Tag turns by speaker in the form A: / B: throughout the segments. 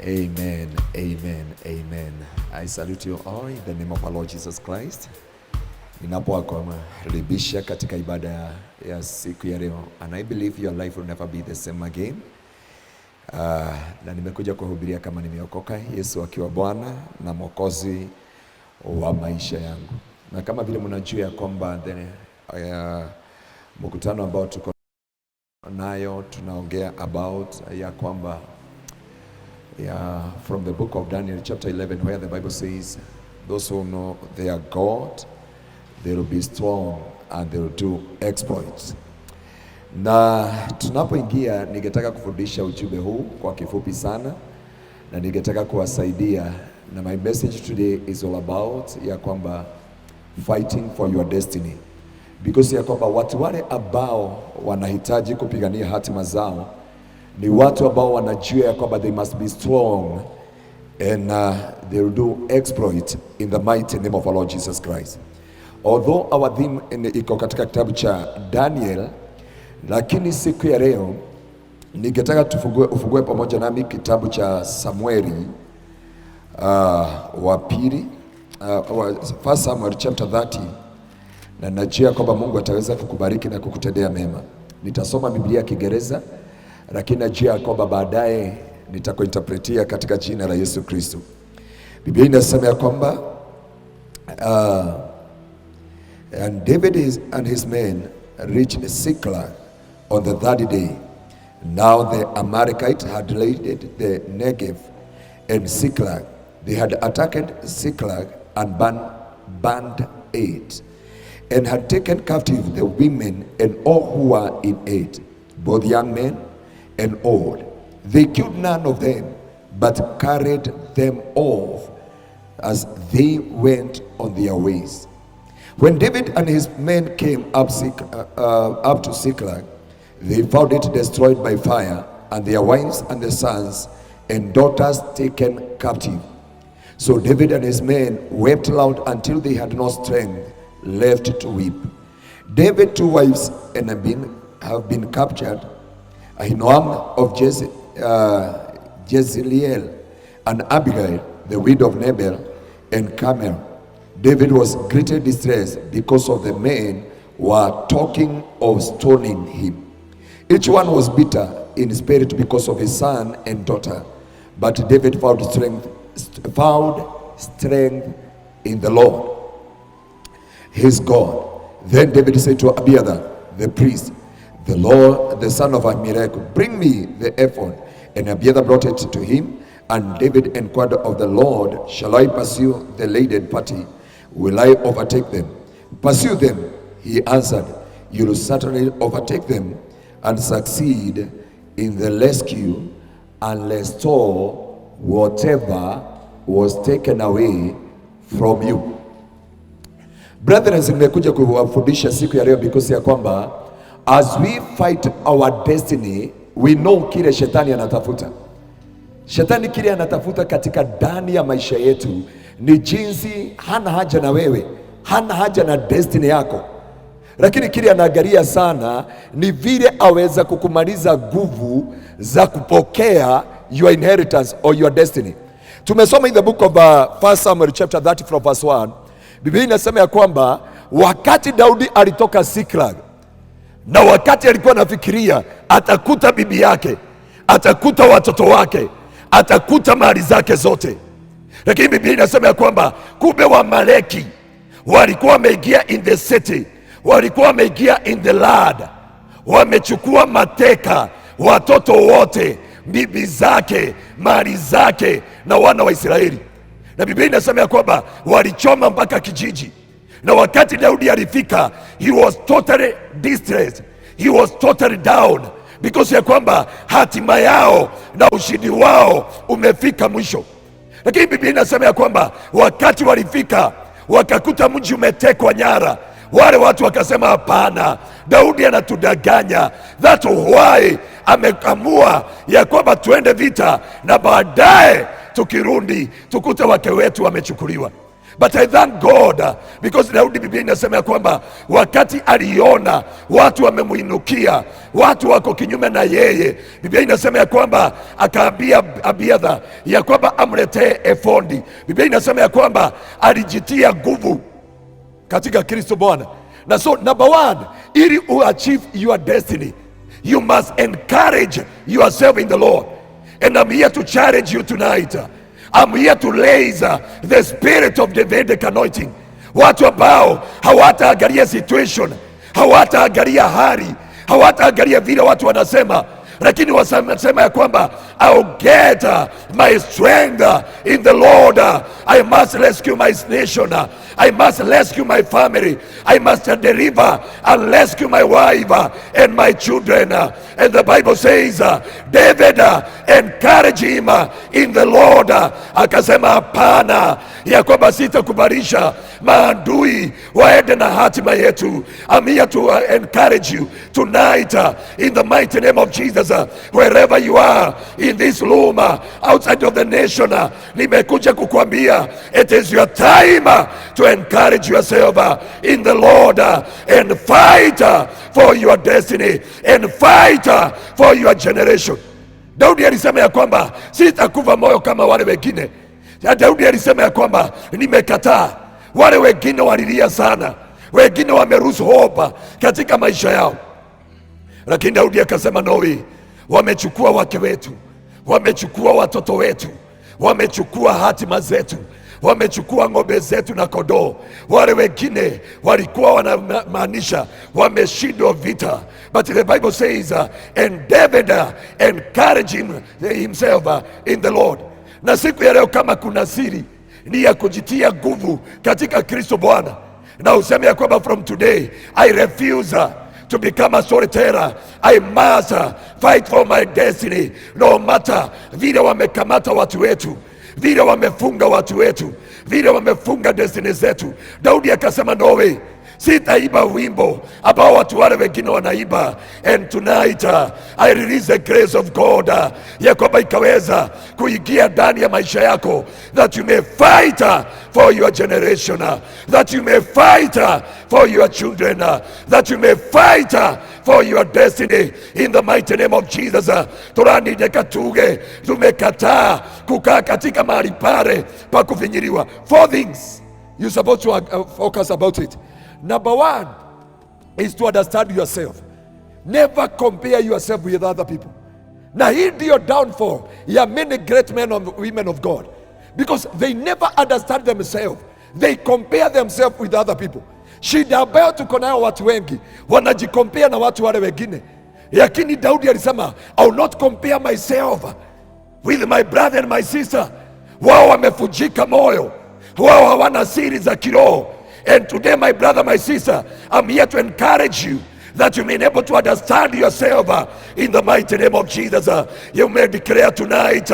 A: Amen, amen, amen. I salute you all in the name of our Lord Jesus Christ. Ninapowakaribisha katika ibada ya siku ya leo, and I believe your life will never be the same again. Na nimekuja kuhubiria kama nimeokoka, Yesu akiwa Bwana na Mwokozi wa maisha yangu. Na kama vile mnajua ya kwamba mkutano ambao tuko nayo tunaongea about ya kwamba from the book of Daniel chapter 11, where the Bible says those who know their God, they will be strong and they will do exploits. Na tunapoingia, ningetaka kufundisha ujumbe huu kwa kifupi sana, na ningetaka kuwasaidia, na my message today is all about ya kwamba fighting for your destiny, because ya kwamba watu wale ambao wanahitaji kupigania hatima zao ni watu ambao wanajua ya kwamba they must be strong and they will do exploit in the mighty name of our Lord Jesus Christ. Although our theme iko katika kitabu cha Daniel, lakini siku ya leo ningetaka ufungue pamoja nami kitabu cha Samueli wa pili, 1 Samuel chapter 30, na najua kwamba Mungu ataweza kukubariki na kukutendea mema. Nitasoma Biblia ya Kiingereza, lakini najua kwamba baadaye nitakuinterpretia katika jina la Yesu Kristo. Biblia inasema ya kwamba and David and his men reached Siklag on the third day. Now the Amalekites had raided the Negev and Siklag. They had attacked Siklag and burned it, and had taken captive the women and all who were in it, both young men and old. They killed none of them, but carried them off as they went on their ways. When David and his men came up to Siklag, they found it destroyed by fire, and their wives and their sons and daughters taken captive. So David and his men wept loud until they had no strength left to weep. David's two wives have been captured, Ahinoam of Jezreel, and Abigail, the widow of Nabal, and Carmel. David was greatly distressed because of the men were talking of stoning him. Each one was bitter in spirit because of his son and daughter, but David found strength in the Lord his God. Then David said to Abiathar the priest, the son of Ahimeleku, bring me the ephod. And Abiathar brought it to him, and David inquired of the Lord, shall I pursue the laden party? Will I overtake them? Pursue them, he answered. You will certainly overtake them and succeed in the rescue and restore whatever was taken away from you. Brethren, nimekuja kuwafundisha siku ya leo because ya kwamba as we fight our destiny, we know kile shetani anatafuta. Shetani kile anatafuta katika ndani ya maisha yetu ni jinsi, hana haja na wewe, hana haja na destiny yako, lakini kile anaangalia sana ni vile aweza kukumaliza nguvu za kupokea your inheritance or your destiny. Tumesoma in the book of 1 Samuel chapter 30 from verse 1. Biblia inasema ya kwamba wakati Daudi alitoka Siklag, na wakati alikuwa anafikiria atakuta bibi yake, atakuta watoto wake, atakuta mali zake zote, lakini Biblia inasema ya kwamba kumbe Waamaleki walikuwa wameingia in the city, walikuwa wameingia in the land, wamechukua mateka watoto wote, bibi zake, mali zake na wana wa Israeli. Na Biblia inasema ya kwamba walichoma mpaka kijiji. Na wakati Daudi alifika, he was totally distressed, he was totally down, because ya kwamba hatima yao na ushindi wao umefika mwisho. Lakini Biblia inasema ya kwamba wakati walifika wakakuta mji umetekwa nyara, wale watu wakasema hapana, Daudi anatudanganya, that's why ameamua ya kwamba tuende vita na baadaye tukirudi tukute wake wetu wamechukuliwa. But I thank God because Daudi, Biblia inasema ya kwamba wakati aliona watu wamemuinukia, watu wako kinyume na yeye, Biblia inasema ya kwamba akaambia Abiathar ya kwamba amletee efondi. Biblia inasema ya kwamba alijitia nguvu katika Kristo Bwana. Na so number one, ili achieve your destiny, you must encourage yourself in the Lord. And I'm here to challenge you tonight. I'm here to raise the spirit of the Davidic anointing. Watu ambao hawataangalia situation, hawataangalia hali, hawataangalia vile watu wanasema, lakini wasema ya kwamba I'll get my strength in the Lord. I must rescue my nation. I must rescue my family. I must deliver and rescue my wife and my children. And the Bible says David encouraged him in the Lord. Akasema hapana, ya kwamba sitakubalisha maadui waende na hatima yetu. I'm here to encourage you tonight in the mighty name of Jesus. Wherever you are in this room, outside of the nation, nimekuja kukuambia it is your time to encourage yourself in the Lord and fight for your destiny and fight for your generation. Daudi alisema ya kwamba sitakufa moyo kama wale wengine. Daudi alisema ya kwamba nimekataa. Wale wengine walilia sana, wengine wameruhusu hope katika maisha yao, lakini Daudi akasema no way. Wamechukua wake wetu, wamechukua watoto wetu, wamechukua hatima zetu, wamechukua ng'ombe zetu na kondoo. Wale wengine walikuwa wanamaanisha wameshindwa vita, but the Bible says and David encouraged himself in the Lord. Na siku ya leo kama kuna siri ni ya kujitia nguvu katika Kristo Bwana, na useme ya kwamba from today I refuse to become a storyteller. I must fight for my destiny, no matter vile wamekamata watu wetu, vile wamefunga watu wetu, vile wamefunga destiny zetu. Daudi akasema no way, sitaiba wimbo ambao watu wale wengine wanaiba. And tonight I release the grace of God ya kwamba ikaweza kuingia ndani ya maisha yako, that you may fight for your generation, that you may fight for your children, that you may fight for your destiny in the mighty name of Jesus. Turanideka tuge, tumekataa kukaa katika mahali pale pa kufinyiliwa. 4 things you're supposed to focus about it. Number one is to understand yourself. Never compare yourself with other people. Na hii ndio downfall ya many great men and women of God, because they never understand themselves. They compare themselves with other people. Shida ambayo tuko nayo watu wengi wanajikompea na watu wale wengine, lakini Daudi alisema I will not compare myself with my brother and my sister. Wao wamefujika moyo, wao hawana siri za kiroho. And today, my brother, my sister, I'm here to encourage you that you may be able to understand yourself in the mighty name of Jesus. You may declare tonight,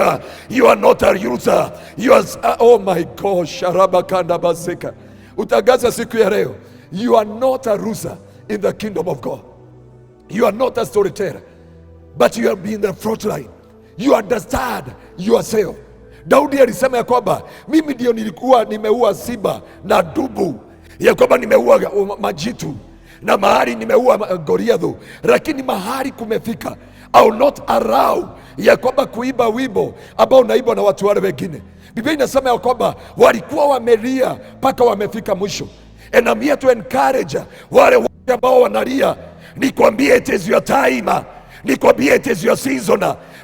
A: you are not a user. You are, oh my gosh, utangaza siku ya leo, you are not a loser in the kingdom of God. You are not a storyteller, but you have been in the front line. You understand yourself. Daudi alisema ya kwamba mimi ndio nilikuwa nimeua simba na dubu, ya kwamba nimeua majitu na mahali nimeua Goliathi, lakini mahali kumefika I will not allow ya kwamba kuiba wimbo ambao naibwa na watu wale wengine. Biblia inasema ya kwamba walikuwa wamelia mpaka wamefika mwisho. And I'm here to encourage wale ambao wanalia, nikwambie it is your time, nikwambie it is your season.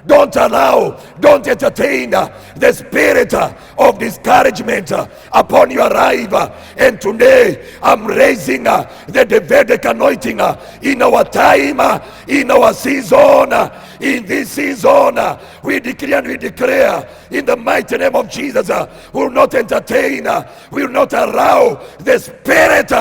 A: Don't allow, don't entertain the spirit of discouragement upon your life. And today I'm raising the Davidic anointing in our time, in our season. In this season, we declare and we declare in the mighty name of Jesus, we will not entertain, we will not allow the spirit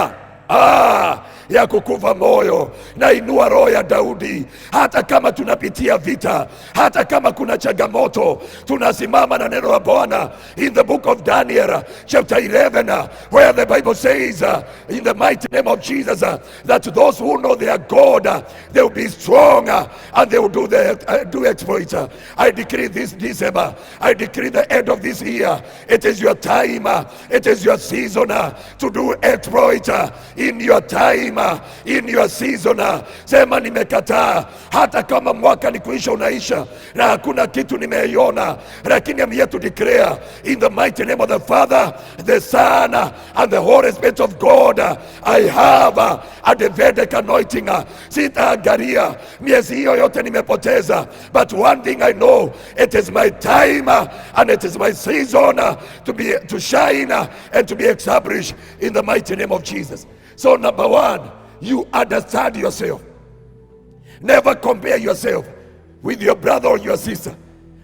A: ya kukuva moyo. Na inua roho ya Daudi, hata kama tunapitia vita, hata kama kuna changamoto, tunasimama na neno la Bwana. In the book of Daniel chapter 11 where the Bible says in the mighty name of Jesus that those who know their God they will be strong and they will do exploits. I decree this December, I decree the end of this year, it is your time, it is your season to do exploit in your time, in your season. Sema nimekataa, hata kama mwaka ni kuisha unaisha na hakuna kitu nimeiona, lakini I'm here to declare in the mighty name of the Father, the Son and the Holy Spirit of God, I have a Davidic anointing. Sitaangalia miezi hiyo yote nimepoteza, but one thing I know, it is my time and it is my season to shine and to be established in the mighty name of Jesus. So number one, you understand yourself. Never compare yourself with your brother or your sister,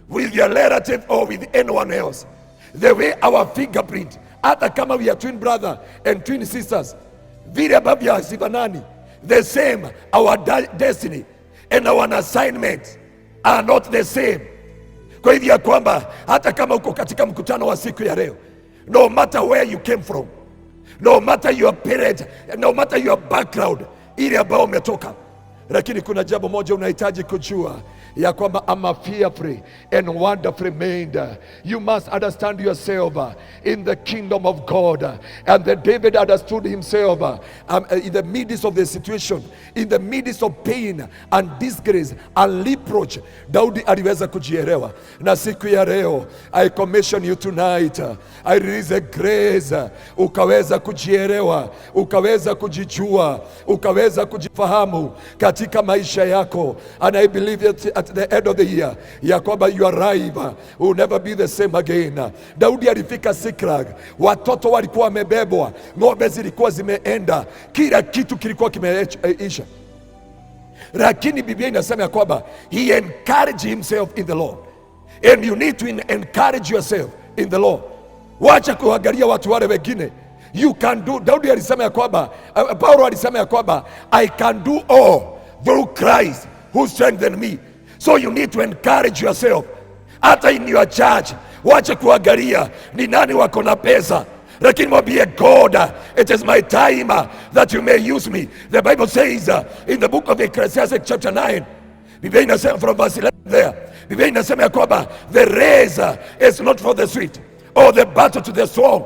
A: with your relative or with anyone else. The way our fingerprint, hata kama we are twin brother and twin sisters, vile ambavyo hazifanani, the same, our destiny and our assignment are not the same. Kwa hivyo kwamba hata kama uko katika mkutano wa siku ya leo, no matter where you came from, no matter your parent, no matter your background, ile ambayo umetoka, lakini kuna jambo moja unahitaji kujua, ya kwamba I'm fearfully and wonderfully made. You must understand yourself in the kingdom of God. And the David understood himself in the midst of the situation, in the midst of pain and disgrace and reproach. Daudi aliweza kujielewa. Na siku ya leo, I commission you tonight, I release a grace, ukaweza kujielewa, ukaweza kujijua, ukaweza kujifahamu katika maisha yako. And I believe that at the end of the year, ya kwamba you arrive, will never be the same again. Daudi alifika Siklag, watoto walikuwa wamebebwa, ng'ombe zilikuwa zimeenda, kila kitu kilikuwa kimeisha, lakini Biblia inasema ya kwamba he encouraged himself in the Lord. And you need to encourage yourself in the Lord. Wacha kuangalia watu wale wengine. You can do. Daudi alisema ya kwamba, Paulo alisema ya kwamba I can do all through Christ who strengthened me. So you need to encourage yourself. Hata in your church, wacha kuangalia ni nani wako na pesa, lakini mwambie God, it is my time that you may use me. The Bible says in the book of Ecclesiastes chapter 9, Biblia inasema from verse 11 there, Biblia inasema ya kwamba the race is not for the swift or the battle to the strong.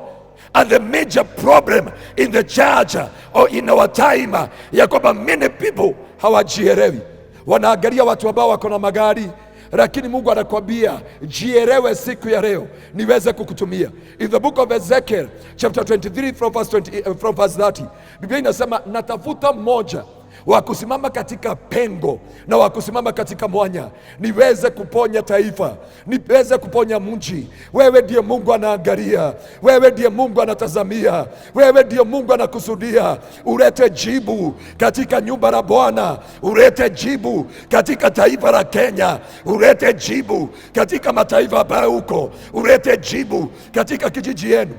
A: And the major problem in the church or in our time, ya kwamba many people hawajielewi. Wanaangalia watu ambao wako na magari, lakini Mungu anakuambia jielewe siku ya leo niweze kukutumia. In the book of Ezekiel chapter 23 from verse 30, Biblia inasema natafuta mmoja wa kusimama katika pengo na wa kusimama katika mwanya, niweze kuponya taifa, niweze kuponya mji. Wewe ndiye Mungu anaangalia, wewe ndiye Mungu anatazamia, wewe ndiye Mungu anakusudia. Ulete jibu katika nyumba la Bwana, ulete jibu katika taifa la Kenya, ulete jibu katika mataifa ambayo huko, ulete jibu katika kijiji yenu.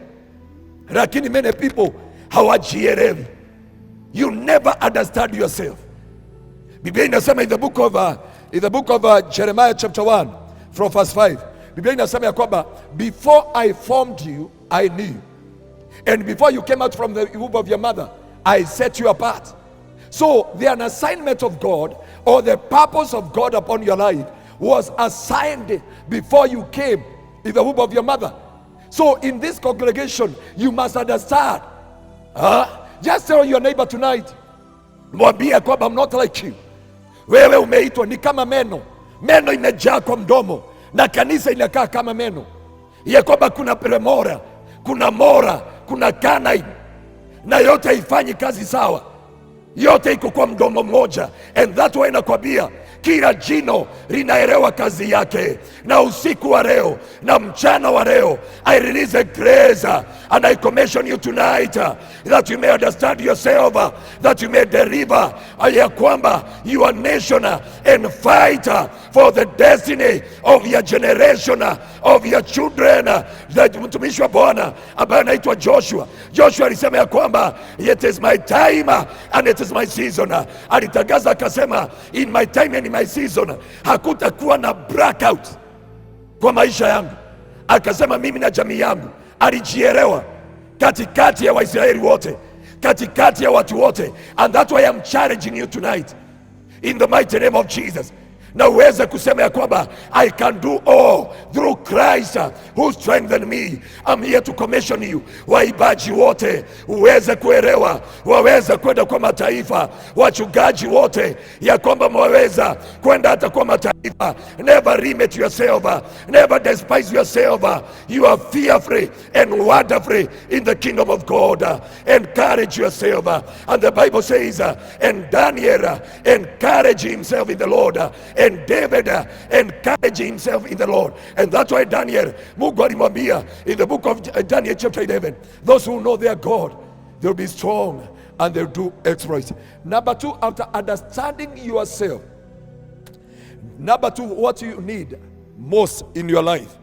A: Lakini many people hawajielewi. You never understand yourself. Biblia inasema in the book of Jeremiah chapter 1 from verse 5. Biblia inasema ya kwamba before I formed you, I knew. And before you came out from the womb of your mother, I set you apart. So the assignment of God or the purpose of God upon your life was assigned before you came in the womb of your mother. So in this congregation, you must understand. Just tell your neighbor tonight, mwambie kwamba I'm not like you. Wewe umeitwa ni kama meno. Meno imejaa kwa mdomo na kanisa inakaa kama meno. Ya kwamba kuna premora, kuna mora, kuna canine, na yote haifanyi kazi sawa. Yote iko kwa mdomo mmoja. And that way nakwambia kila jino linaelewa kazi yake. Na usiku wa leo na mchana wa leo, I release a grace and I commission you tonight that you may understand yourself, that you may deliver ya kwamba your nation and fight for the destiny of your generation, of your children. That mtumishi wa Bwana ambaye anaitwa Joshua alisema ya kwamba it is my time and it is my season. Alitangaza akasema, in my time and in my season hakutakuwa na blackout kwa maisha yangu. Akasema mimi na jamii yangu. Alijielewa katikati ya Waisraeli wote, katikati ya watu wote. And that's why I'm challenging you tonight in the mighty name of Jesus. Na uweze kusema ya kwamba I can do all through Christ who strengthened me. I'm here to commission you. Waibaji wote uweze kuelewa, waweza kwenda kwa mataifa. Wachungaji wote ya kwamba mwaweza kwenda hata kwa mataifa. Never limit yourself, never despise yourself. You are fearfully and wonderfully in the kingdom of God. Encourage yourself. And the Bible says, and Daniel encouraged himself in the Lord, and David encouraged himself in the Lord. And that's why Daniel, Mungu alimwambia in the book of Daniel chapter 11, those who know their God, they'll be strong and they'll do exploits. Number two, after understanding yourself, number two, what you need most in your life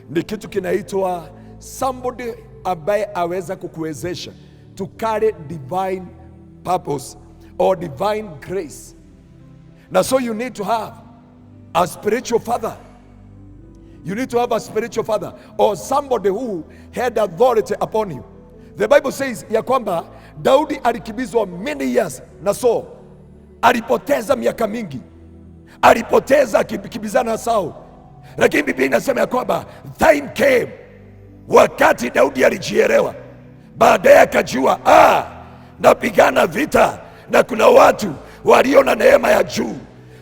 A: ni kitu kinaitwa somebody ambaye aweza kukuwezesha to carry divine purpose or divine grace. Now so you need to have a spiritual father. You need to have a spiritual father or somebody who had authority upon you. The Bible says ya kwamba Daudi alikimbizwa many years na Saul. Alipoteza miaka mingi, alipoteza akikimbizana na Saul. Lakini Biblia inasema ya kwamba time came, wakati Daudi alijielewa, baadaye akajua napigana vita na kuna watu walio na neema ya juu.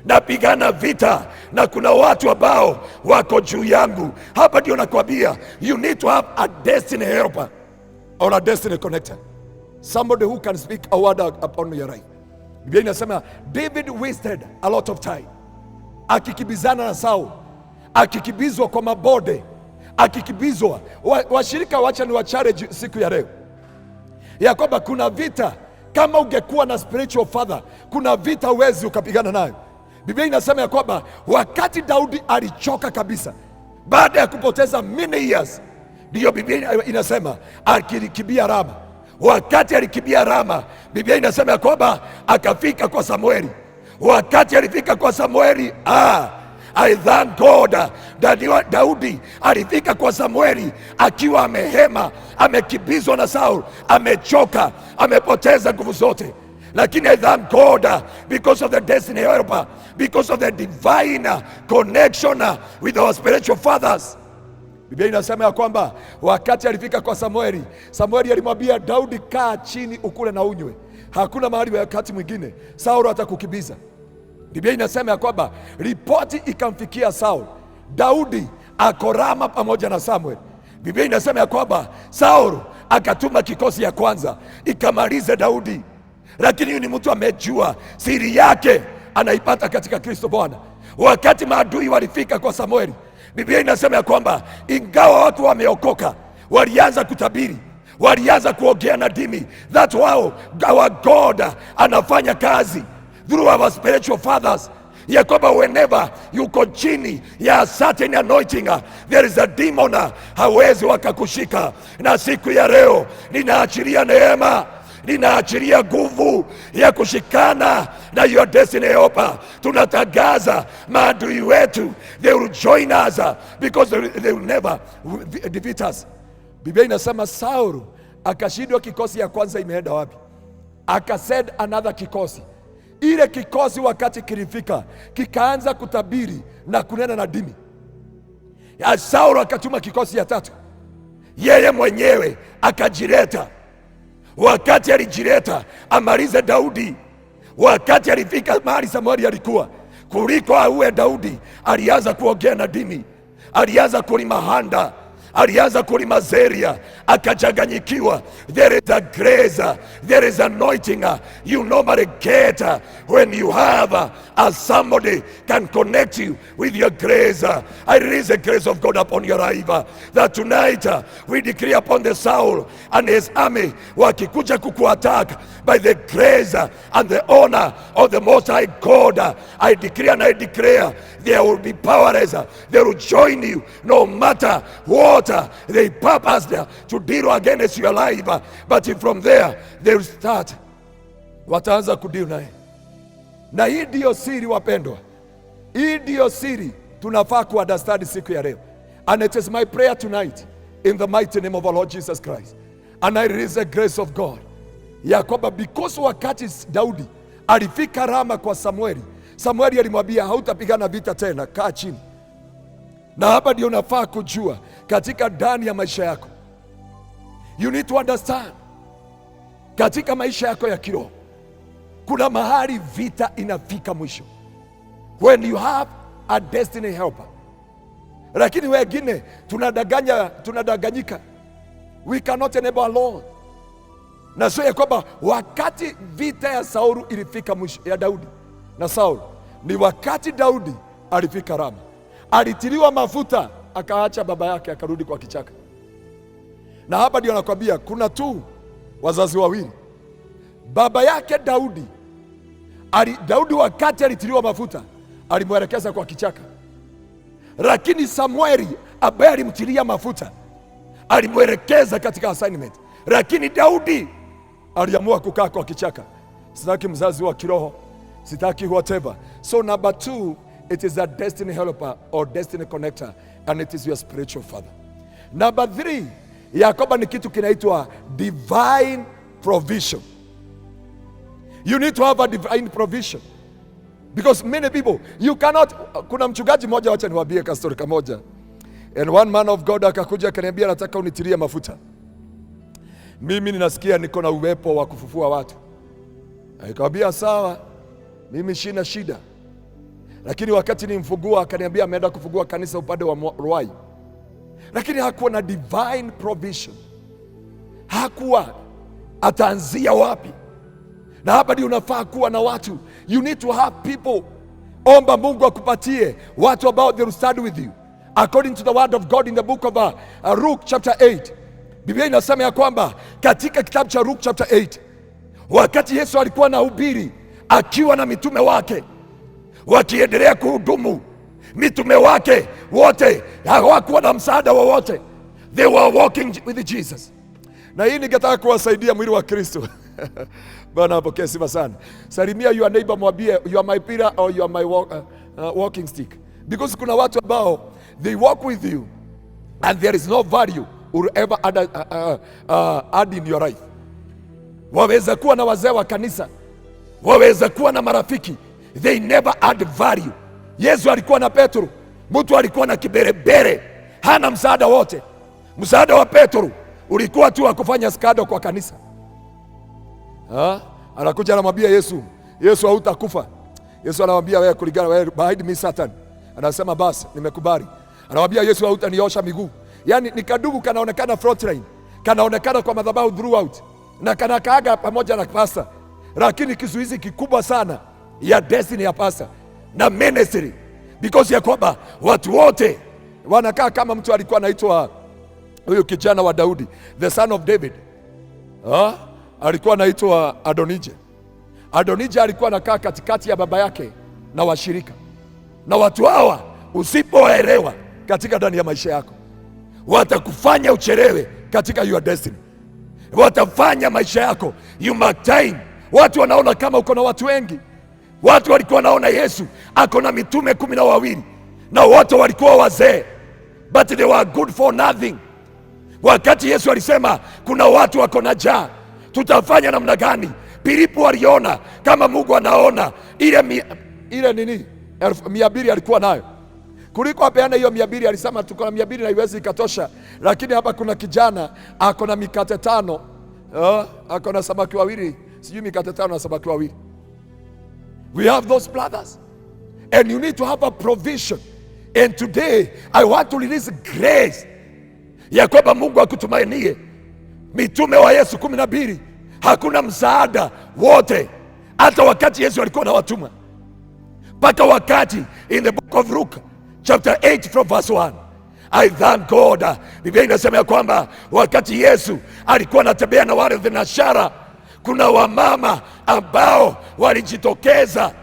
A: Napigana vita na kuna watu ambao wako juu yangu. Hapa ndio nakwambia, you need to have a destiny helper or a destiny connector, somebody who can speak a word upon your life. Biblia inasema David wasted a lot of time akikibizana na Saul, akikibizwa kwa mabode, akikibizwa. Washirika, wacha ni wa challenge siku ya leo ya kwamba kuna vita. Kama ungekuwa na spiritual father, kuna vita uwezi ukapigana nayo. Biblia inasema ya kwamba wakati Daudi alichoka kabisa baada ya kupoteza many years, ndio Biblia inasema alikimbia Rama. Wakati alikimbia Rama, Biblia inasema ya kwamba akafika kwa Samueli. Wakati alifika kwa Samueli, I thank God that Daudi alifika kwa Samueli akiwa amehema, amekimbizwa na Saul, amechoka, amepoteza nguvu zote. Lakini I thank God because of the destiny helper, because of the divine connection with our spiritual fathers. Biblia inasema ya kwamba wakati alifika kwa Samueli, Samueli alimwambia Daudi, kaa chini ukule na unywe, hakuna mahali wakati mwingine Saul atakukimbiza. Biblia inasema ya kwamba ripoti ikamfikia Saul, Daudi ako Rama pamoja na Samuel. Biblia inasema ya kwamba Saul akatuma kikosi ya kwanza ikamalize Daudi. Lakini huyu ni mtu amejua siri yake anaipata katika Kristo Bwana. Wakati maadui walifika kwa Samueli, Biblia inasema ya kwamba ingawa watu wameokoka, walianza kutabiri, walianza kuongea na dimi. That's how our God anafanya kazi through our spiritual fathers, ya kwamba whenever yuko chini ya certain anointing, there is a demon hawezi wakakushika. Na siku ya leo ninaachilia neema, ninaachilia nguvu ya kushikana na your destiny helper. Tunatangaza maadui wetu, they will join us because they will never defeat us. Biblia inasema Saul akashindwa, kikosi ya kwanza imeenda wapi? Akasend another kikosi. Ile kikosi wakati kilifika, kikaanza kutabiri na kunena na dimi. Saul akatuma kikosi ya tatu, yeye mwenyewe akajileta. Wakati alijileta amalize Daudi, wakati alifika mahali Samueli alikuwa, kuliko auwe Daudi, alianza kuongea na dimi, alianza kulima handa, alianza kulima zeria, akajanganyikiwa. There is a grace, there is anointing you normally get when you have
B: as somebody can connect you with your grace. I release the grace of God upon your life, that tonight we decree upon the Saul and his army, wakikuja kukuattack, by the grace and the honor of the Most High God, I decree and I declare they will be powerless. They will join you no matter what they purpose to deal against your life. But from there they will start, wataanza kudeal naye. Na hii ndio siri wapendwa, hii ndio siri tunafaa kuunderstand siku ya leo. And it is my prayer tonight in the mighty name of our Lord Jesus Christ, and I release the grace of God ya kwamba because wakati Daudi alifika Rama kwa Samueli, Samueli alimwambia hautapigana vita tena, kaa chini. Na hapa ndio unafaa kujua katika ndani ya maisha yako, you need to understand, katika maisha yako ya kiroho kuna mahali vita inafika mwisho, when you have a destiny helper. Lakini wengine tunadanganyika, we cannot enable alone. Na sio ya kwamba wakati vita ya Saulu ilifika mwisho, ya Daudi na Saulu, ni wakati Daudi alifika Rama, alitiliwa mafuta, akaacha baba yake akarudi kwa kichaka. Na hapa ndio nakwambia kuna tu wazazi wawili. Baba yake Daudi wakati alitiliwa mafuta alimwelekeza kwa kichaka, lakini Samueli ambaye alimtilia mafuta alimwelekeza katika assignment. Lakini Daudi aliamua kukaa kwa kichaka. Sitaki mzazi wa kiroho, sitaki whatever. So number 2, it is a destiny helper or destiny connector, and it is your spiritual father. Number 3, Yakoba ni kitu kinaitwa divine provision. You need to have a divine provision, because many people you cannot. Kuna mchungaji mmoja, wacha niwaambie kastori kamoja, and one man of God akakuja akaniambia, nataka unitilie mafuta. Mimi ninasikia niko na uwepo wa kufufua watu. Nikamwambia sawa, mimi sina shida. Lakini wakati nimfungua akaniambia ameenda kufungua kanisa upande wa Ruai, lakini hakuwa na divine provision, hakuwa ataanzia wapi. Na hapa ndio unafaa kuwa na watu, you need to have people. Omba Mungu akupatie watu ambao they will stand with you according to the word of God in the book of Luke chapter 8. Biblia inasema ya kwamba katika kitabu cha Luke chapter 8, wakati Yesu alikuwa anahubiri akiwa na mitume wake wakiendelea kuhudumu, mitume wake wote hawakuwa na msaada wowote, they were walking with Jesus. Na hii ningetaka kuwasaidia mwili wa Kristo. Bwana apokee sifa sana. Salimia your neighbor, mwambie you are my pillar or you are my walking stick, because kuna watu ambao they walk with you and there is no value will ever add in your life. Waweza kuwa na wazee wa kanisa, waweza kuwa na marafiki, they never add value. Yesu alikuwa na Petro, mtu alikuwa na kiberebere, hana msaada wote. Msaada wa Petro ulikuwa tu wa kufanya skado kwa kanisa. Anakuja anamwambia Yesu hautakufa. Yesu anamwambia wewe kulingana, wewe behind me Satan. Anasema basi nimekubali. Anamwambia Yesu hautaniosha miguu. Yani ni kadugu kanaonekana front line, kanaonekana kwa madhabahu throughout, na kanakaaga pamoja na pastor, lakini kizuizi kikubwa sana ya destiny ya pastor na ministry, because ya kwamba watu wote wanakaa kama mtu alikuwa anaitwa huyu kijana wa Daudi, the son of David. Alikuwa anaitwa Adonijah. Adonijah alikuwa anakaa katikati ya baba yake na washirika. Na watu hawa usipoelewa katika ndani ya maisha yako, watakufanya uchelewe katika your destiny. Watafanya maisha yako you mark time. Watu wanaona kama uko na watu wengi. Watu walikuwa wanaona Yesu ako na mitume 12 na wote walikuwa wazee, but they were good for nothing. Wakati Yesu alisema kuna watu wako na njaa, tutafanya namna gani? Filipo aliona kama Mungu anaona ile nini 200 alikuwa nayo, kuliko apeana hiyo 200. Alisema tuko na 200 na iwezi ikatosha, lakini hapa kuna kijana ako na mikate 5, ako na samaki 2, sijui mikate 5 na samaki 2. We have those brothers, and you need to have a provision. And today I want to release grace ya kwamba Mungu akutumainie. Mitume wa Yesu 12 hakuna msaada wote, hata wakati Yesu alikuwa na watuma. mpaka wakati in the book of Luke chapter 8 from verse 1. I thank God. Biblia inasema ya kwamba wakati Yesu alikuwa anatembea na wale thenashara, kuna wamama ambao walijitokeza,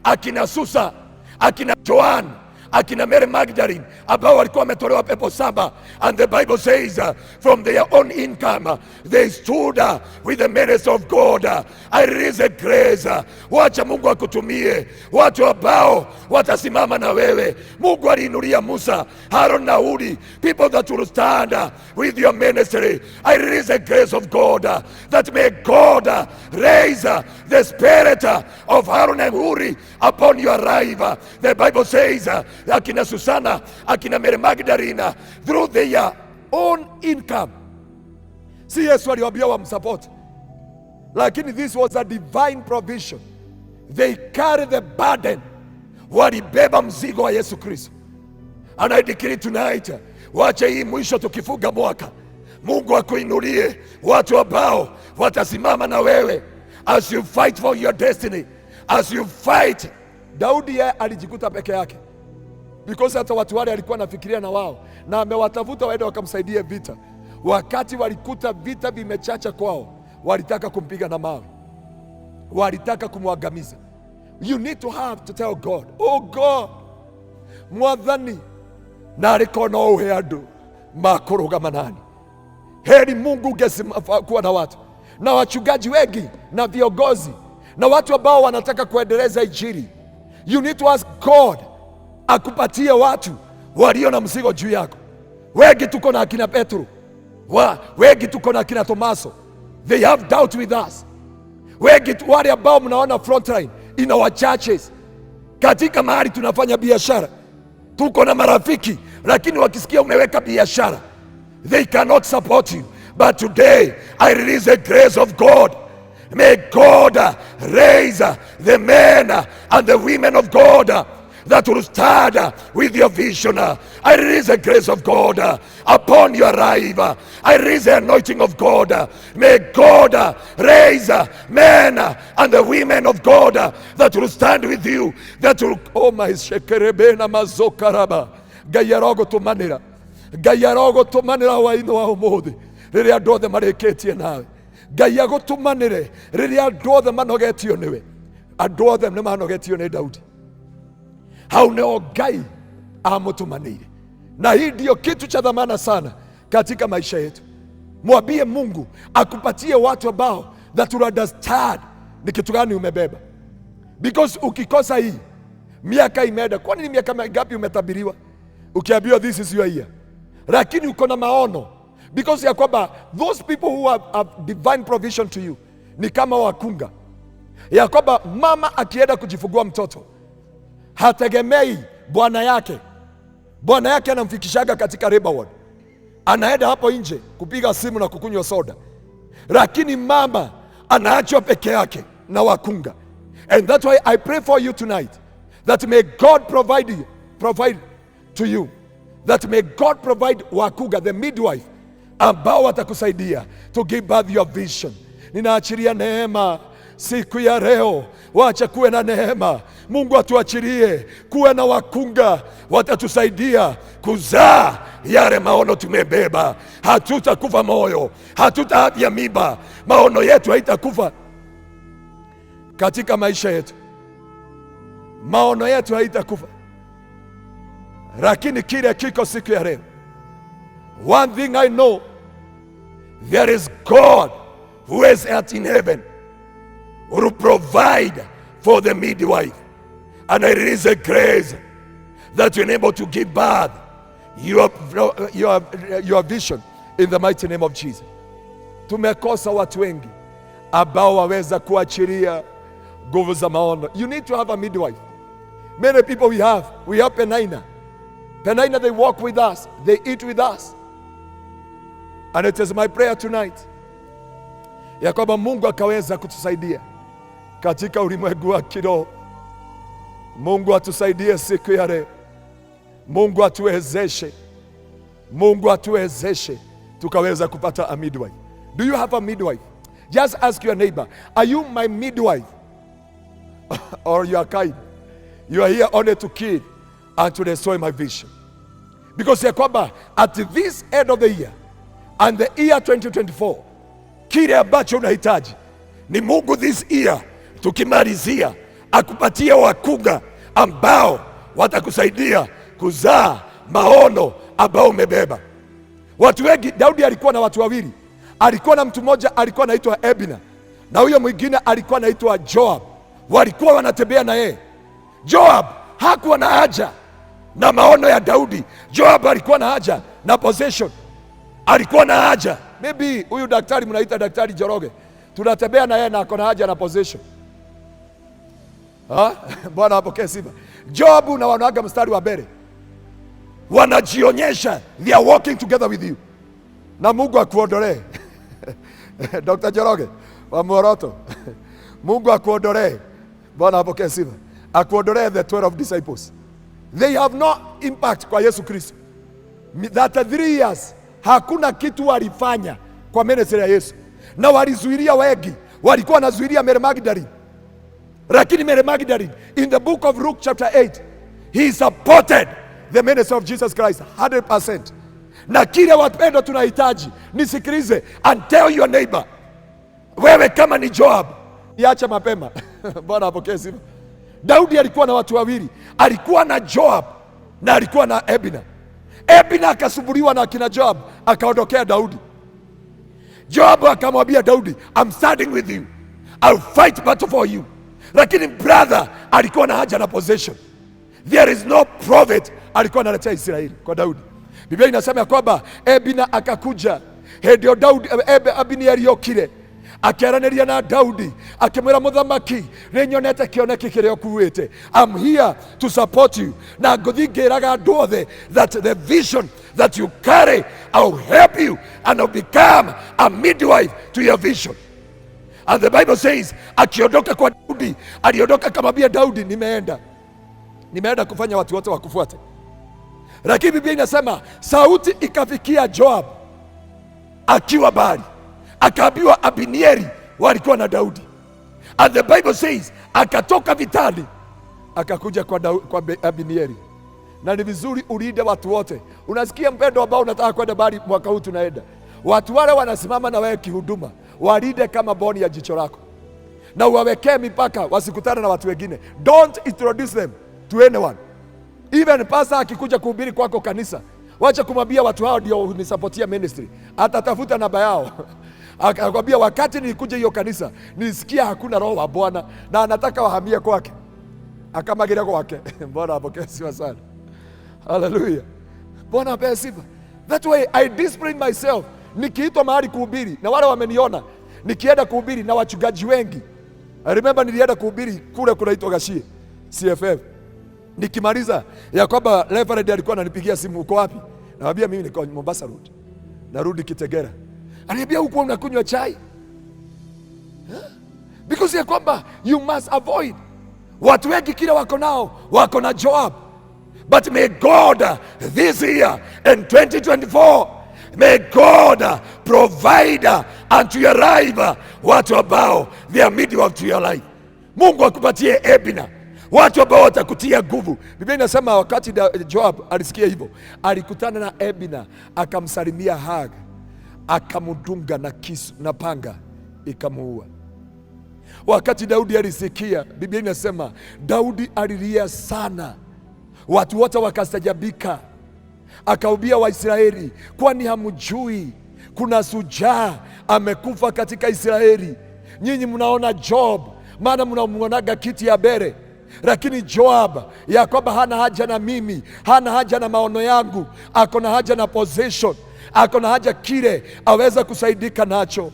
B: akina Susa, akina Joan, akina Mary Magdalene, ambao walikuwa wametolewa pepo 7, and the Bible says from their own income they stood with the minister of God. I release a grace. Wacha Mungu akutumie watu ambao watasimama na wewe. Mungu aliinulia Musa, Aaron na Huri, people that will stand with your ministry. I release a grace of God that may God raise the spirit of Aaron and Huri upon your life. The Bible says akina Susana, akina Mary Magdalene, through their own income. Si Yesu aliwaambia wamsupport, lakini this was a divine provision. They carry the burden, walibeba mzigo wa Yesu Kristo. And I decree tonight, wacha hii mwisho tukifunga mwaka, Mungu akuinulie watu ambao watasimama na wewe as you fight for your destiny, as you fight. Daudi yeye alijikuta peke yake, because hata watu wale alikuwa anafikiria na wao, na amewatafuta waende wakamsaidie vita. Wakati walikuta vita vimechacha kwao, walitaka kumpiga na mawe, walitaka kumwangamiza. You need to have to tell God, oh God, mwathani na alikono uhe andu makurugama nani. Heri Mungu ungekuwa na watu na wachungaji wengi na viongozi na watu ambao wanataka kuendeleza injili. You need to ask God akupatie watu walio na mzigo juu yako. Wengi tuko na akina Petro, wengi tuko na akina Tomaso, they have doubt with us. Wengi wale ambao mnaona frontline in our churches, katika mahali tunafanya biashara, tuko na marafiki, lakini wakisikia umeweka biashara, they cannot support you. But today I release the grace of God. May God raise the men and the women of God that will stand with your vision. I release the grace of God upon your life. I release the anointing of God. May God raise men and the women of God that will stand with you, that will, oh my shekerebena mazokaraba, gayarogo tumanira, gayarogo tumanira wa ino wa umuthi riria andu othe mariketie nawe. Ngai agutumanire riria andu othe manogetio niwe. Andu othe ni manogetio ni Daudi, hau nio Ngai amutumanire. Na hii ndio kitu cha dhamana sana katika maisha yetu. Mwambie Mungu akupatie watu ambao that will understand ni kitu gani umebeba, because ukikosa hii, miaka imeenda. Kwani ni miaka mingapi umetabiriwa ukiambiwa this is your year, lakini uko na maono, because ya kwamba those people who have divine provision to you ni kama wakunga, ya kwamba mama akienda kujifungua mtoto hategemei bwana yake. Bwana yake anamfikishaga katika labor ward, anaenda hapo nje kupiga simu na kukunywa soda, lakini mama anaachwa peke yake na wakunga. And that's why I pray for you tonight, that may God provide to you, that may God provide wakunga, the midwife, ambao watakusaidia to give birth your vision. Ninaachilia neema siku ya leo, wacha kuwe na neema. Mungu atuachilie kuwe na wakunga watatusaidia kuzaa yale maono tumebeba. Hatutakufa moyo, hatutaavya miba, maono yetu haitakufa katika maisha yetu, maono yetu haitakufa. Lakini kile kiko siku ya leo, one thing I know, there is God who is at in heaven who will provide for the midwife. And I release a grace that you're able to give birth your vision in the mighty name of Jesus. Tumekosa watu wengi ambao waweza kuachilia nguvu za maono. You need to have a midwife. Many people we have Penina. Penina, they walk with us, they eat with us. And it is my prayer tonight ya kwamba Mungu akaweza kutusaidia katika ulimwengu wa kiroho. Mungu atusaidie siku ya leo. Mungu atuwezeshe. Mungu atuwezeshe tukaweza kupata a midwife. Do you have a midwife? Just ask your neighbor, are you my midwife? Or you are kind? you are here only to kill and to destroy my vision. Because ya kwamba at this end of the year and the year 2024, kile ambacho unahitaji ni Mungu this year tukimalizia akupatie wakunga ambao watakusaidia kuzaa maono ambao umebeba. Watu wengi, Daudi alikuwa na watu wawili. Alikuwa na mtu mmoja alikuwa anaitwa Ebina, na huyo mwingine alikuwa anaitwa Joab. Walikuwa wanatembea na yeye. Joab hakuwa na haja na maono ya Daudi. Joab alikuwa na haja na possession. Alikuwa na haja, maybe huyu daktari mnaita daktari Njoroge, tunatembea na yeye na ako na haja na possession. Bwana apokee sifa. Joab na wanaga mstari wa mbele, wanajionyesha they are walking together with you. Na Mungu akuondolee Dr. Njoroge wa Moroto Mungu akuondolee. Bwana apokee sifa. Akuondolee the 12 disciples. They have no impact kwa Yesu Kristo. That 3 years hakuna kitu walifanya kwa ministry ya Yesu, na walizuilia wengi. Walikuwa wanazuilia Mary Magdalene, lakini Mary Magdalene in the book of Luke chapter 8 he supported the ministry of Jesus Christ 100%. Na kile wapendo tunahitaji, nisikilize, and tell your neighbor, wewe kama ni Joab, iache mapema. Bwana apokee sifa. Daudi alikuwa na watu wawili, alikuwa na Joab na alikuwa na Ebina. Ebina akasumbuliwa na akina Joab, akaondokea Daudi. Joab akamwambia Daudi, I'm standing with you, I'll fight battle for you. Lakini brother alikuwa na haja na possession. There is no prophet alikuwa analetea Israeli kwa Daudi. Biblia inasema ya kwamba Ebina akakuja, ndio Daudi Abineri yokire akiaraniria na Daudi akimwira muthamaki, ninyonete kioneki kiria ukuite, I'm here to support you, na nguthingiraga andu othe that the vision that you carry, I'll help you and I'll become a midwife to your vision. And the Bible says akiondoka kwa Daudi, aliondoka akamwambia Daudi, nimeenda kufanya watu wote wakufuate. Lakini Biblia inasema sauti ikafikia Joab akiwa bali, akaambiwa Abineri walikuwa na Daudi. And the Bible says akatoka vitani akakuja kwa Abineri. Na ni vizuri ulinde watu wote. Unasikia mpendo ambao unataka kwenda bali mwaka huu tunaenda, watu wale wanasimama na wewe kihuduma, walinde kama boni ya jicho lako, na uwawekee mipaka wasikutane na watu wengine. Don't introduce them to anyone. Even pastor akikuja kuhubiri kwako kanisa, wacha kumwambia watu hao ndio unisapotia ministry. Atatafuta namba yao akakwambia, wakati nilikuja hiyo kanisa nilisikia hakuna roho wa Bwana na anataka wahamie kwake, akamagira kwake. Bwana apokee sifa sana. Hallelujah. Bwana apokee sifa. That way I discipline myself. Nikiitwa mahali kuhubiri na wale wameniona nikienda kuhubiri na wachungaji wengi. I remember nilienda kuhubiri kule kunaitwa Gashie CFF. Nikimaliza ya kwamba Reverend alikuwa ananipigia simu, uko wapi? Naambia mimi niko Mombasa Road, narudi Kitegera. Ananiambia huko unakunywa chai? Because ya kwamba you must avoid. Watu wengi kila wako na Joab. But may God this year in 2024, may God provide unto your life watu ambao they are midwife to your life. Mungu akupatie Ebina, watu ambao watakutia nguvu. Biblia inasema wakati Joab alisikia hivyo, alikutana na Ebina, akamsalimia hag, akamdunga na kisu na panga, ikamuua. Wakati Daudi alisikia, Biblia inasema Daudi alilia sana, watu wote wakastajabika. Akawaambia Waisraeli, kwani hamjui kuna shujaa amekufa katika Israeli? Nyinyi mnaona Job, maana mnamuonaga kiti ya bere, lakini Joab ya kwamba hana haja na mimi, hana haja na maono yangu, ako na haja na possession, ako na haja kile aweza kusaidika nacho.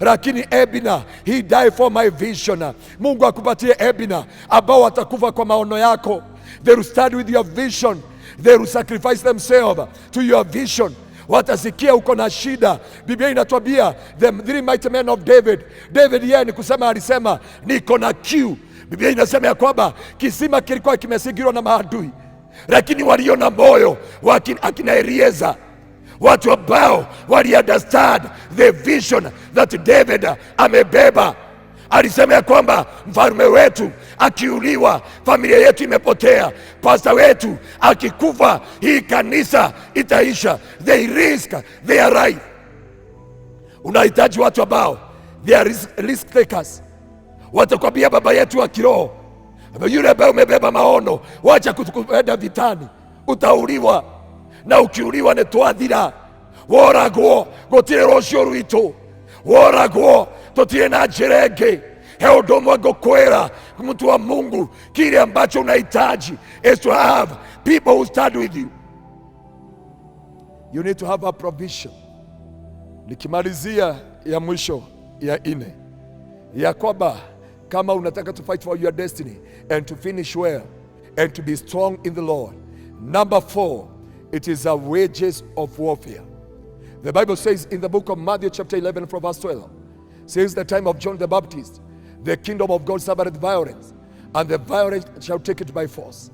B: Lakini Ebina, he died for my vision. Mungu akupatie Ebina ambao watakufa kwa maono yako. They will start with your vision. They will sacrifice themselves to your vision. Watasikia uko na shida. Biblia inatuambia the 3 mighty men of David. David yeye ni kusema, alisema niko na kiu. Biblia inasema ya kwamba kisima kilikuwa kimezingirwa na maadui, lakini waliona moyo akina Elieza, watu ambao wali understand the vision that David amebeba. Alisema ya kwamba mfalme wetu akiuliwa, familia yetu imepotea. Pasta wetu akikufa, hii kanisa itaisha. They risk their life. Unahitaji watu ambao they are risk takers. Watakwambia baba yetu wa kiroho, yule ambaye umebeba maono, wacha kuenda vitani, utauliwa. Na ukiuliwa ni twathira. Woragwo gutire rocio rwito, woragwo tutire na njira ingi. He undu umwe ngukwira, mtu wa Mungu, kile ambacho unahitaji is to have people who stand with you. You need to have a provision. Nikimalizia ya mwisho ya 4 ya kwamba kama unataka to fight for your destiny and to finish well and to be strong in the Lord, number 4, it is a wages of warfare. The Bible says in the book of Matthew chapter 11 from verse 12, says the time of John the Baptist, the kingdom of God suffered violence, and the violent shall take it by force.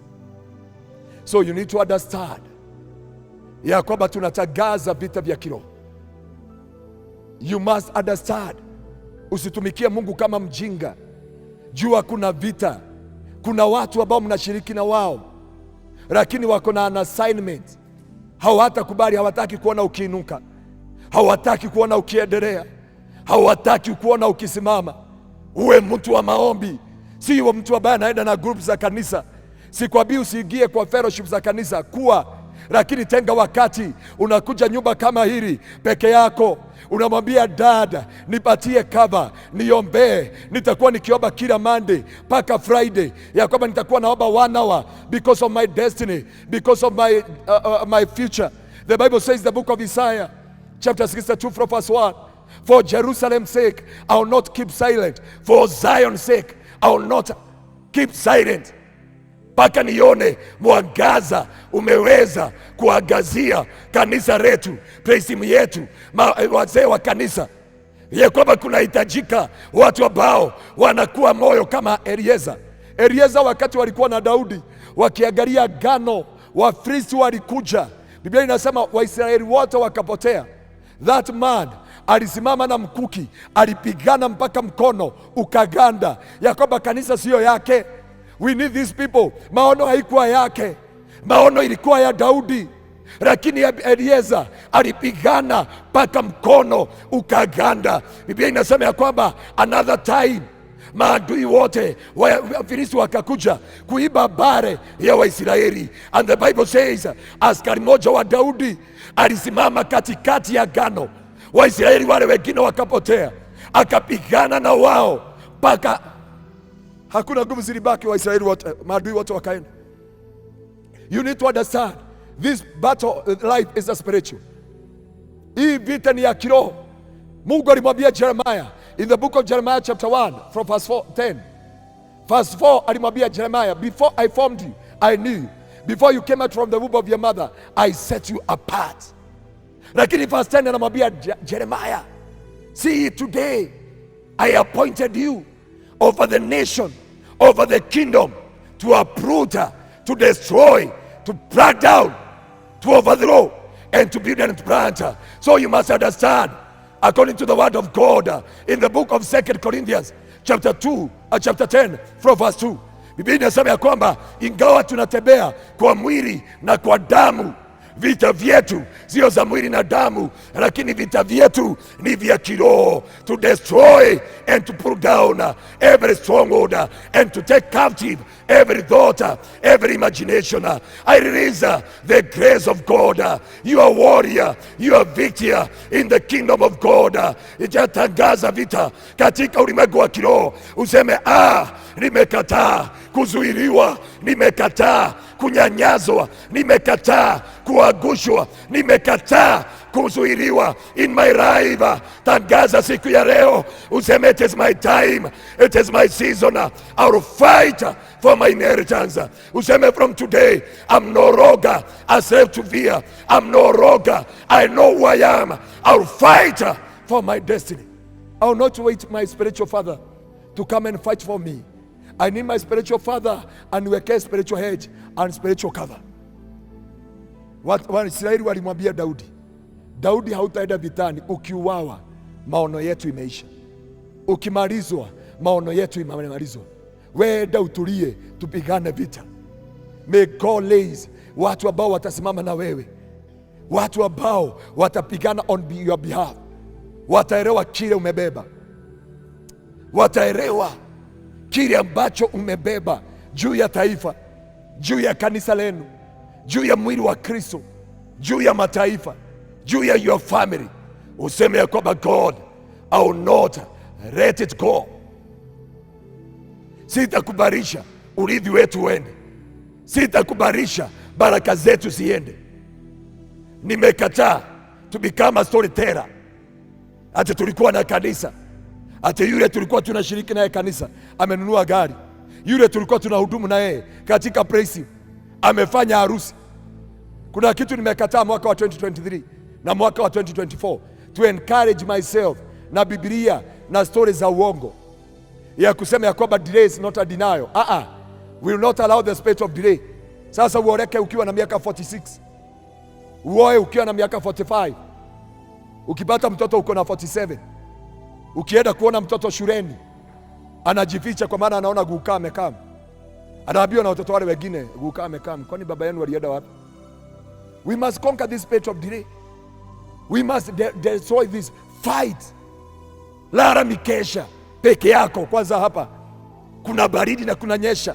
B: So you need to understand ya kwamba tunatagaza vita vya kiroho. You must understand. Usitumikie Mungu kama mjinga. Jua kuna vita. Kuna watu ambao mnashiriki na wao, lakini wako na an assignment. Hawatakubali, hawataki kuona ukiinuka, hawataki kuona ukiendelea, hawataki kuona ukisimama. Uwe mtu wa maombi, si uwe mtu ambaye anaenda na group za kanisa. Sikwambii usiingie kwa fellowship za kanisa, kuwa, lakini tenga wakati unakuja nyumba kama hili peke yako, unamwambia dada, nipatie cover, niombee. Nitakuwa nikiomba kila Monday mpaka Friday, ya kwamba nitakuwa naomba 1 hour because of my destiny, because of my future. The Bible says, the book of Isaiah chapter 62 from verse 1, for Jerusalem's sake I will not keep silent, for Zion's sake I will not keep silent, mpaka nione mwangaza umeweza kuangazia kanisa letu, praise yetu, wazee wa kanisa, ya kwamba kunahitajika watu ambao wanakuwa moyo kama Elieza. Elieza wakati walikuwa na Daudi wakiangalia gano, Wafilisti walikuja, Biblia inasema Waisraeli wote wakapotea. That man alisimama na mkuki, alipigana mpaka mkono ukaganda, ya kwamba kanisa siyo yake. We need these people. Maono haikuwa yake, maono ilikuwa ya Daudi, lakini Elieza alipigana mpaka mkono ukaganda. Biblia inasema ya kwamba another time maadui wote Wafilisti wakakuja kuiba bare ya Waisraeli, and the Bible says askari moja wa Daudi alisimama katikati ya gano, Waisraeli wale wengine wakapotea, akapigana na wao mpaka hakuna nguvu zilibaki, Waisraeli wote, maadui wote wakaenda. You need to understand this battle life is a spiritual. Hii vita ni ya kiroho. Mungu alimwambia Jeremiah in the book of Jeremiah chapter 1 from verse 10. Verse 4 alimwambia Jeremiah, before I formed you I knew you, before you came out from the womb of your mother I set you apart. Lakini verse 10 anamwambia Jeremiah, see today I appointed you over the nation, over the kingdom, to uproot, to destroy, to break down, to overthrow, and to build and plant. So you must understand, according to the word of God, in the book of 2 Corinthians chapter 10 from verse 2, Biblia inasema ya kwamba ingawa tunatembea kwa mwili na kwa damu, vita vyetu sio za mwili na damu, lakini vita vyetu ni vya kiroho, to destroy and to pull down every stronghold and to take captive every thought, every imagination. I release the grace of God. You are warrior, you are victor in the kingdom of God. Itatangaza vita katika ulimwengu wa kiroho, useme nimekataa kuzuiliwa, nimekataa kunyanyazwa, nimekataa kuagushwa, nimekataa kuzuiliwa in my life. Tangaza siku ya leo, useme it is my time, it is my season, I will fight for my inheritance. Useme from today I'm no longer a slave to fear, I'm no longer, I know who I am, I will fight for my destiny. I will not wait my spiritual father to come and fight for me. I need my spiritual father and weke spiritual hedge and spiritual cover. Waisraeli walimwambia Daudi, Daudi, hautaenda vitani, ukiuawa maono yetu imeisha, ukimalizwa maono yetu imemalizwa. Wenda utulie, tupigane vita. May God raise watu ambao watasimama na wewe, watu ambao watapigana on your behalf. Wataelewa kile umebeba, wataelewa kile ambacho umebeba juu ya taifa, juu ya kanisa lenu, juu ya mwili wa Kristo, juu ya mataifa, juu ya your family. Useme ya kwamba God, I will not let it go. Sitakubarisha urithi wetu uende, sitakubarisha baraka zetu ziende. Nimekataa to become a storyteller. Ati tulikuwa na kanisa, ati yule tulikuwa tunashiriki naye kanisa amenunua gari, yule tulikuwa tunahudumu na yeye katika praise amefanya harusi. Kuna kitu nimekataa mwaka wa 2023 na mwaka wa 2024, to encourage myself na Biblia na stories za uongo ya kusema ya kwamba delay is not a denial. We will not allow the spirit of delay. Sasa uoreke ukiwa na miaka 46, uoe ukiwa na miaka 45, ukipata mtoto uko na 47, ukienda kuona mtoto shuleni anajificha kwa maana anaona gukaa amekaa, anaambiwa na watoto wale wengine gukaa amekaa. Kwani baba yenu walienda wapi? We must conquer this spirit of delay. We must destroy this fight. Lara mikesha peke yako. Kwanza hapa kuna baridi na kuna nyesha,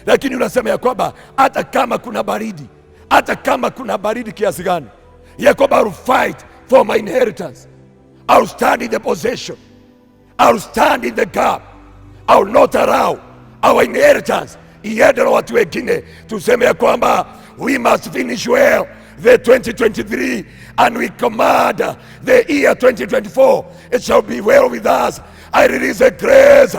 B: lakini unasema ya kwamba hata kama kuna baridi, hata kama kuna baridi kiasi gani, ya kwamba I'll fight for my inheritance. I'll stand in the possession. I'll stand in the gap. I'll not allow our inheritance iende na watu wengine. Tuseme ya kwamba we must finish well the 2023 and we command the year 2024. It shall be well with us. I release a grace,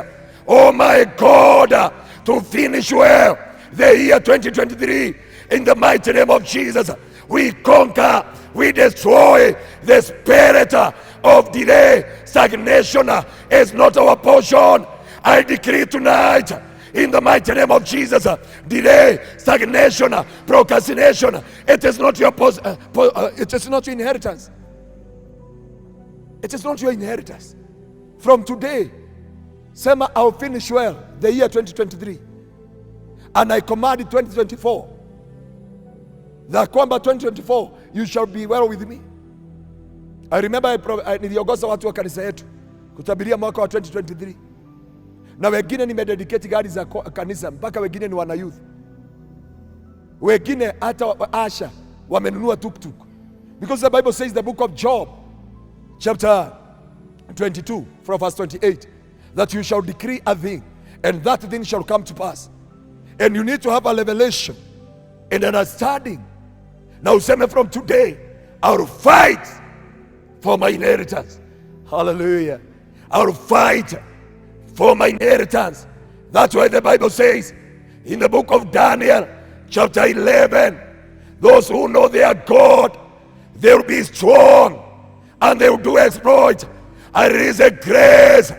B: oh my God, to finish well the year 2023 in the mighty name of Jesus. We conquer, we destroy the spirit of delay. Stagnation is not our portion. I decree tonight in the mighty name of Jesus, delay, stagnation, procrastination, it is not your it is not your inheritance. It is not your inheritance. From today, sema I'll finish well the year 2023, and I command it 2024, that kwamba 2024 you shall be well with me. I remember niliongoza watu wa kanisa yetu kutabiria mwaka wa 2023, na wengine nimededicate gari za kanisa, mpaka wengine ni wana youth, wengine hata asha wamenunua tuktuk, because the Bible says, the book of Job chapter 22 from verse 28, that you shall decree a thing and that thing shall come to pass. And you need to have a revelation and an understanding. Now useme, from today I will fight for my inheritance. Hallelujah. I will fight for my inheritance. That's why the Bible says in the book of Daniel chapter 11, those who know their God, they will be strong and they will do exploit. I release a grace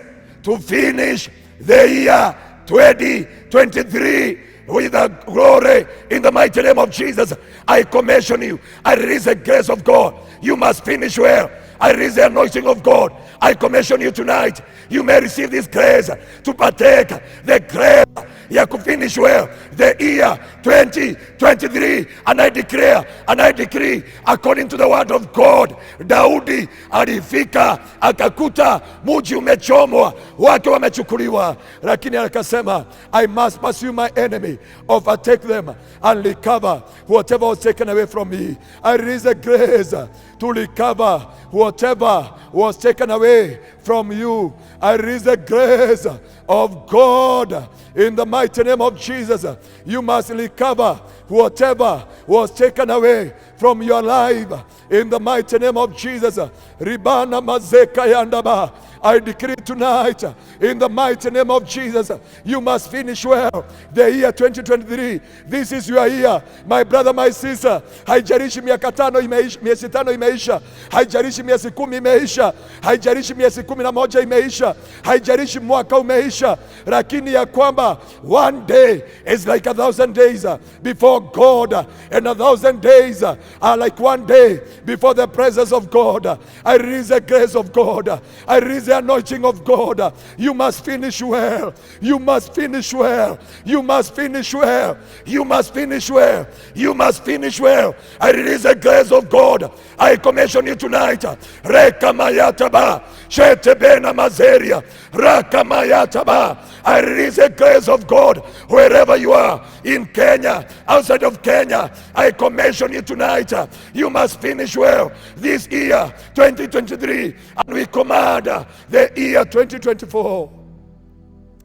B: to finish the year 2023 with a glory in the mighty name of Jesus. I commission you. I release the grace of God. You must finish well. I release the anointing of God. I commission you tonight. You may receive this grace to partake the grace ya finish well the year 2023, and I declare and I decree according to the word of God. Daudi alifika akakuta muji umechomwa, watu wamechukuliwa, lakini akasema, I must pursue my enemy, overtake them and recover whatever was taken away from me. I release the grace to recover whatever was taken away from you. I release the grace of God in the mighty name of Jesus. You must recover whatever was taken away from your life in the mighty name of Jesus. Ribana mazeka yandaba. I decree tonight in the mighty name of Jesus, you must finish well the year 2023. This is your year, my brother, my sister. Haijalishi miaka 5 imeisha, miezi 5 imeisha, haijalishi miezi 10 imeisha, haijalishi miezi 11 imeisha, haijalishi mwaka umeisha, lakini ya kwamba one day is like 1,000 days before God and 1,000 days like one day before the presence of God. I release the grace of God. I release the anointing of God. You must finish well. You must finish well. You must finish well. You must finish well. You must finish well. I release the grace of God. I commission you tonight. Rekamayataba, Shetebena Mazeria, Rakamayataba. I release the grace of God wherever you are, in Kenya, outside of Kenya. I commission you tonight. You must finish well this year 2023, and we command the year 2024.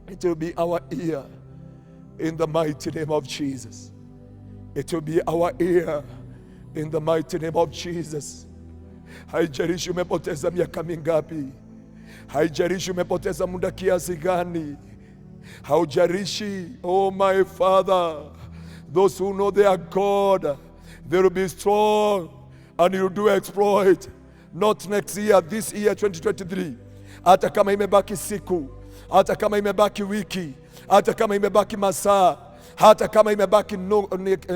B: It will be our year in the mighty name of Jesus. It will be our year in the mighty name of Jesus. Haijalishi umepoteza miaka mingapi, haijalishi umepoteza muda kiasi gani, haujalishi. Oh my Father, those who know their God, they will be strong and you will do exploit. Not next year, this year 2023. Hata kama imebaki siku, hata kama imebaki wiki, hata kama imebaki masaa, hata kama imebaki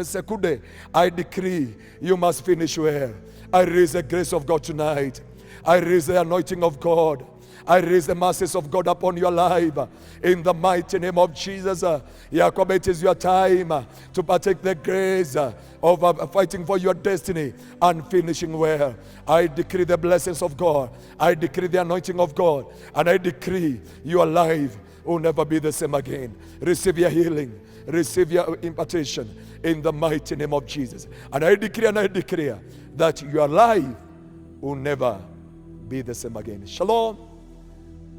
B: sekunde, I decree you must finish well. I raise the grace of God tonight. I raise the anointing of God. I raise the mercies of God upon your life in the mighty name of Jesus. Jacob, it is your time to partake the grace of fighting for your destiny and finishing well. I decree the blessings of God. I decree the anointing of God. And I decree your life will never be the same again. Receive your healing. Receive your impartation in the mighty name of Jesus. And I decree and I declare that your life will never be the same again. Shalom.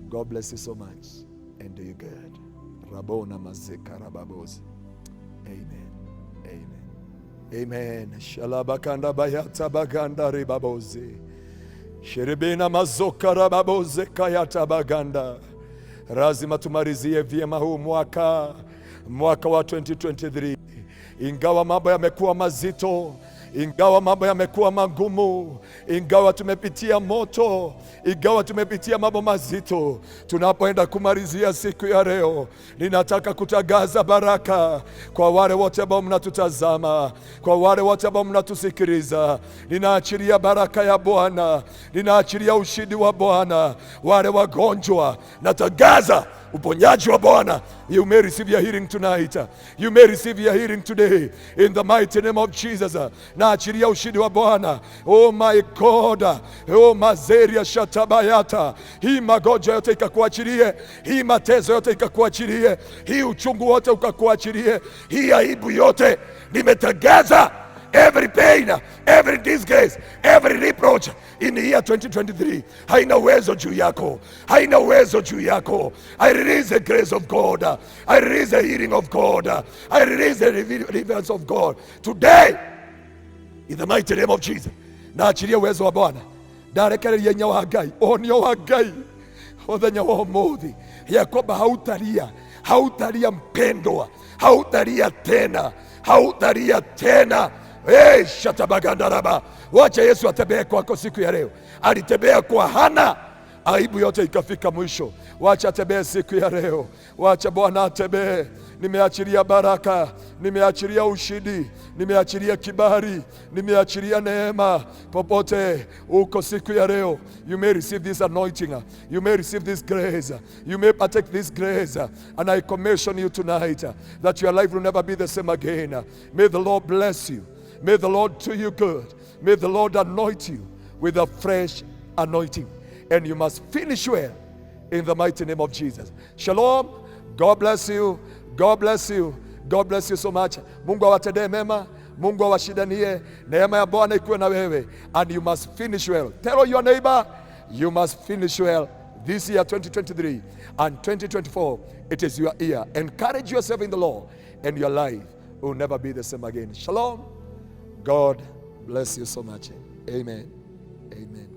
B: God bless you so much and do you good. Rabona mazika rababozi. Amen. Amen. Amen. Shalabakanda bayata baganda ribabozi. Shiribina mazoka rababozi kayata baganda. Lazima tumalizie vyema huu mwaka wa 2023. Ingawa mambo yamekuwa mazito, ingawa mambo yamekuwa magumu, ingawa tumepitia moto, ingawa tumepitia mambo mazito, tunapoenda kumalizia siku ya leo, ninataka kutangaza baraka kwa wale wote ambao mnatutazama, kwa wale wote ambao mnatusikiliza. Ninaachilia baraka ya Bwana, ninaachilia ushindi wa Bwana. Wale wagonjwa, natangaza uponyaji wa Bwana. You may receive your healing tonight. You may receive your healing today in the mighty name of Jesus. Naachilia ushindi wa Bwana. Oh my God. Oh mazeria shatabayata. Hii magonjwa yote ikakuachilie. Hii mateso yote ikakuachilie. Hii uchungu wote ukakuachilie. Hii aibu yote nimetangaza. Every pain, every disgrace, every reproach in the year 2023 haina uwezo juu yako, haina uwezo juu yako. I release the grace of God. I release the healing of God. I release the deliverance of God today in the mighty name of Jesus. Naachilia uwezo wa Bwana. Ndarekereria nya wa Ngai, onio wa Ngai othenya wa umuthi ya kwamba hautalia mpendwa, hautalia tena, hautalia tena. Hey, shatabagandaraba. Wacha Yesu atembee kwako siku ya leo. Alitembea kwa Hana, aibu yote ikafika mwisho. Wacha atembee siku ya leo. Wacha Bwana atembee. Nimeachilia baraka, nimeachilia ushindi, nimeachilia kibali, nimeachilia neema. Popote uko siku ya leo, you may receive this anointing, you may receive this grace, you may partake this grace, and I commission you tonight that your life will never be the same again. May the Lord bless you. May the Lord do you good. May the Lord anoint you with a fresh anointing. And you must finish well in the mighty name of Jesus. Shalom. God bless you. God bless you. God bless you so much. Mungu awatendee mema. Mungu awashidanie. Neema ya Bwana ikuwe na wewe. And you must finish well. Tell your neighbor, you must finish well this year 2023. And 2024, it is your year. Encourage yourself in the Lord, and your life will never be the same again. Shalom. God bless you so much. Amen. Amen.